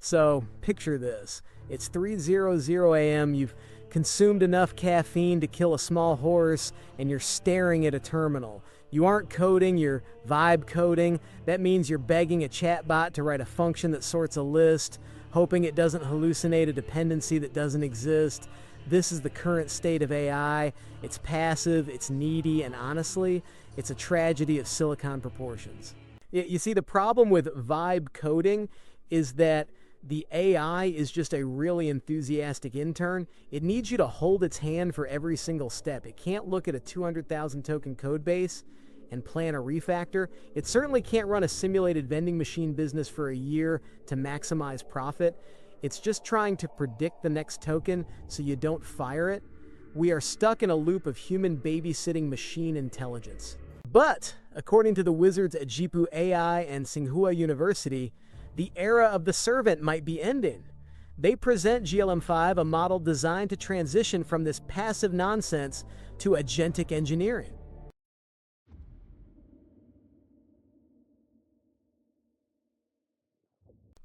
So picture this. It's 3:00 a.m. You've consumed enough caffeine to kill a small horse, and you're staring at a terminal. You aren't coding, you're vibe coding. That means you're begging a chatbot to write a function that sorts a list, hoping it doesn't hallucinate a dependency that doesn't exist. This is the current state of AI. It's passive, it's needy, and honestly, it's a tragedy of silicon proportions. You see, the problem with vibe coding is that the AI is just a really enthusiastic intern. It needs you to hold its hand for every single step. It can't look at a 200,000 token code base and plan a refactor. It certainly can't run a simulated vending machine business for a year to maximize profit. It's just trying to predict the next token so you don't fire it. We are stuck in a loop of human babysitting machine intelligence. But, according to the wizards at Jipu AI and Tsinghua University, the era of the servant might be ending. They present GLM5, a model designed to transition from this passive nonsense to agentic engineering.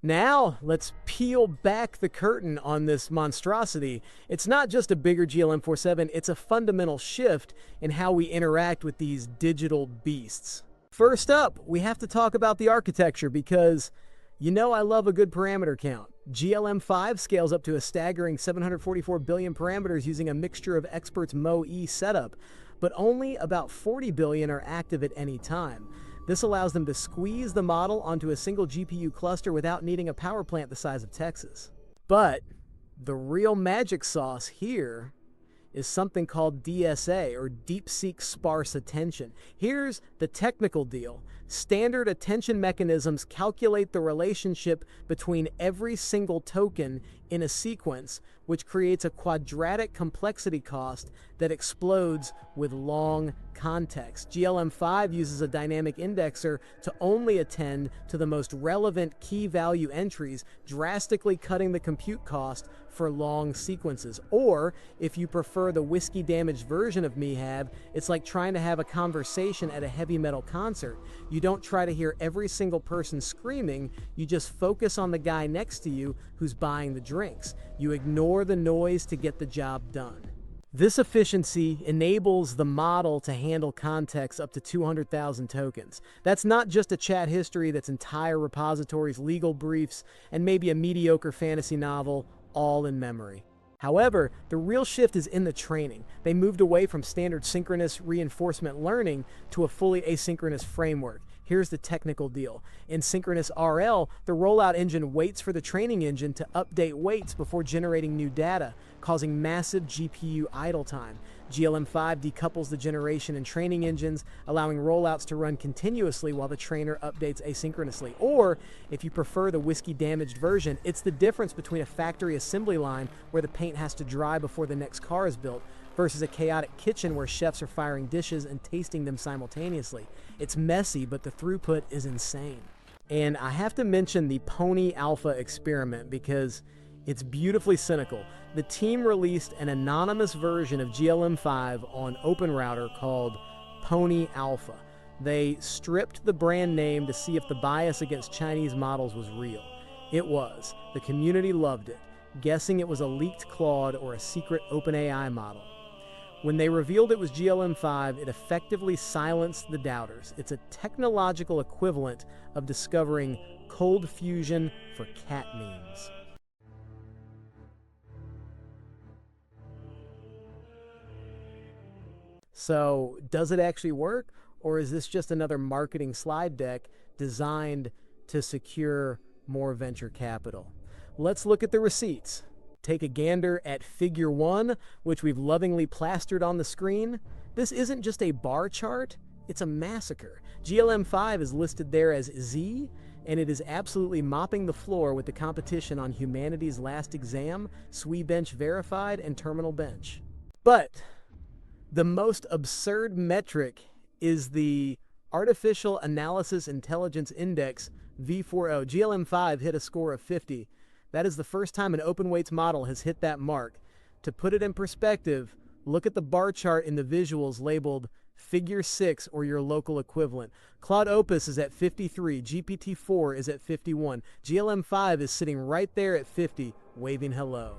Now, let's peel back the curtain on this monstrosity. It's not just a bigger GLM47, it's a fundamental shift in how we interact with these digital beasts. First up, we have to talk about the architecture because you know I love a good parameter count. GLM5 scales up to a staggering 744 billion parameters using a mixture of experts MoE setup, but only about 40 billion are active at any time. This allows them to squeeze the model onto a single GPU cluster without needing a power plant the size of Texas. But the real magic sauce here is something called DSA, or DeepSeek Sparse Attention. Here's the technical deal. Standard attention mechanisms calculate the relationship between every single token in a sequence, which creates a quadratic complexity cost that explodes with long context. GLM5 uses a dynamic indexer to only attend to the most relevant key value entries, drastically cutting the compute cost for long sequences. Or, if you prefer the whiskey-damaged version of MeHab, it's like trying to have a conversation at a heavy metal concert. You don't try to hear every single person screaming, you just focus on the guy next to you who's buying the drinks. You ignore the noise to get the job done. This efficiency enables the model to handle context up to 200,000 tokens. That's not just a chat history, that's entire repositories, legal briefs, and maybe a mediocre fantasy novel, all in memory. However, the real shift is in the training. They moved away from standard synchronous reinforcement learning to a fully asynchronous framework. Here's the technical deal. In synchronous RL, the rollout engine waits for the training engine to update weights before generating new data, causing massive GPU idle time. GLM5 decouples the generation and training engines, allowing rollouts to run continuously while the trainer updates asynchronously. Or, if you prefer the whiskey-damaged version, it's the difference between a factory assembly line where the paint has to dry before the next car is built, versus a chaotic kitchen where chefs are firing dishes and tasting them simultaneously. It's messy, but the throughput is insane. And I have to mention the Pony Alpha experiment because it's beautifully cynical. The team released an anonymous version of GLM5 on OpenRouter called Pony Alpha. They stripped the brand name to see if the bias against Chinese models was real. It was. The community loved it, guessing it was a leaked Claude or a secret OpenAI model. When they revealed it was GLM5, it effectively silenced the doubters. It's a technological equivalent of discovering cold fusion for cat memes. So, does it actually work, or is this just another marketing slide deck designed to secure more venture capital? Let's look at the receipts. Take a gander at Figure 1, which we've lovingly plastered on the screen. This isn't just a bar chart, it's a massacre. GLM5 is listed there as Z, and it is absolutely mopping the floor with the competition on humanity's last exam, SWE-bench verified, and terminal bench. But the most absurd metric is the Artificial Analysis Intelligence Index, V4O. GLM5 hit a score of 50. That is the first time an open weights model has hit that mark. To put it in perspective, look at the bar chart in the visuals labeled Figure 6 or your local equivalent. Claude Opus is at 53, GPT-4 is at 51, GLM5 is sitting right there at 50, waving hello.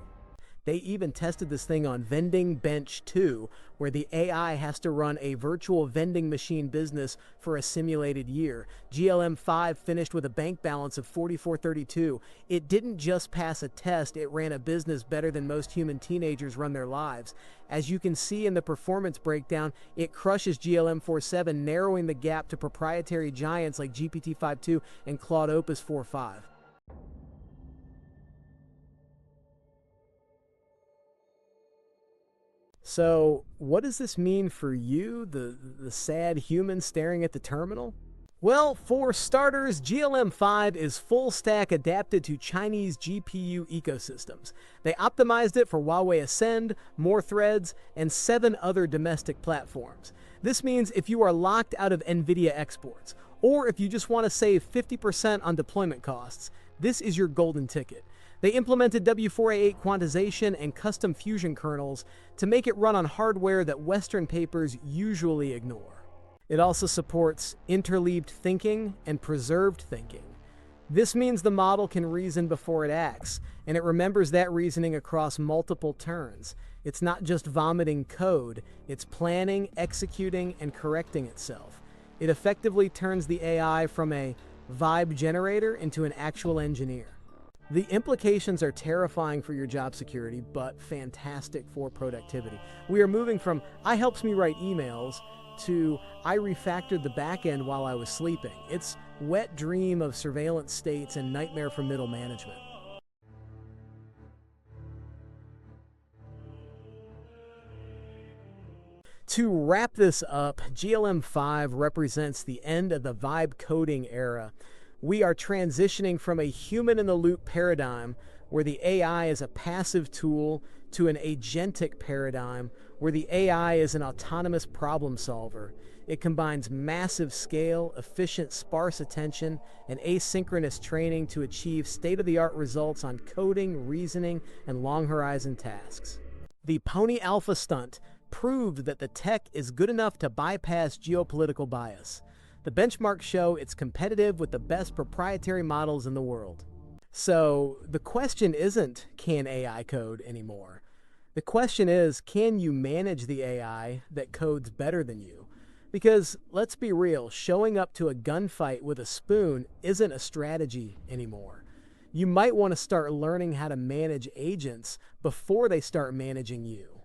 They even tested this thing on Vending Bench 2, where the AI has to run a virtual vending machine business for a simulated year. GLM5 finished with a bank balance of 4432. It didn't just pass a test, it ran a business better than most human teenagers run their lives. As you can see in the performance breakdown, it crushes GLM47, narrowing the gap to proprietary giants like GPT-5.2 and Claude Opus 4.5. So, what does this mean for you, the sad human staring at the terminal? Well, for starters, GLM5 is full stack adapted to Chinese GPU ecosystems. They optimized it for Huawei Ascend, More Threads, and 7 other domestic platforms. This means if you are locked out of NVIDIA exports, or if you just want to save 50% on deployment costs, this is your golden ticket. They implemented W4A8 quantization and custom fusion kernels to make it run on hardware that Western papers usually ignore. It also supports interleaved thinking and preserved thinking. This means the model can reason before it acts, and it remembers that reasoning across multiple turns. It's not just vomiting code, it's planning, executing, and correcting itself. It effectively turns the AI from a vibe generator into an actual engineer. The implications are terrifying for your job security, but fantastic for productivity. We are moving from "I helps me write emails" to "I refactored the backend while I was sleeping." It's wet dream of surveillance states and nightmare for middle management. To wrap this up, GLM5 represents the end of the vibe coding era. We are transitioning from a human-in-the-loop paradigm where the AI is a passive tool to an agentic paradigm where the AI is an autonomous problem solver. It combines massive scale, efficient sparse attention, and asynchronous training to achieve state-of-the-art results on coding, reasoning, and long-horizon tasks. The Pony Alpha stunt proved that the tech is good enough to bypass geopolitical bias. The benchmarks show it's competitive with the best proprietary models in the world. So the question isn't, can AI code anymore? The question is, can you manage the AI that codes better than you? Because let's be real, showing up to a gunfight with a spoon isn't a strategy anymore. You might want to start learning how to manage agents before they start managing you.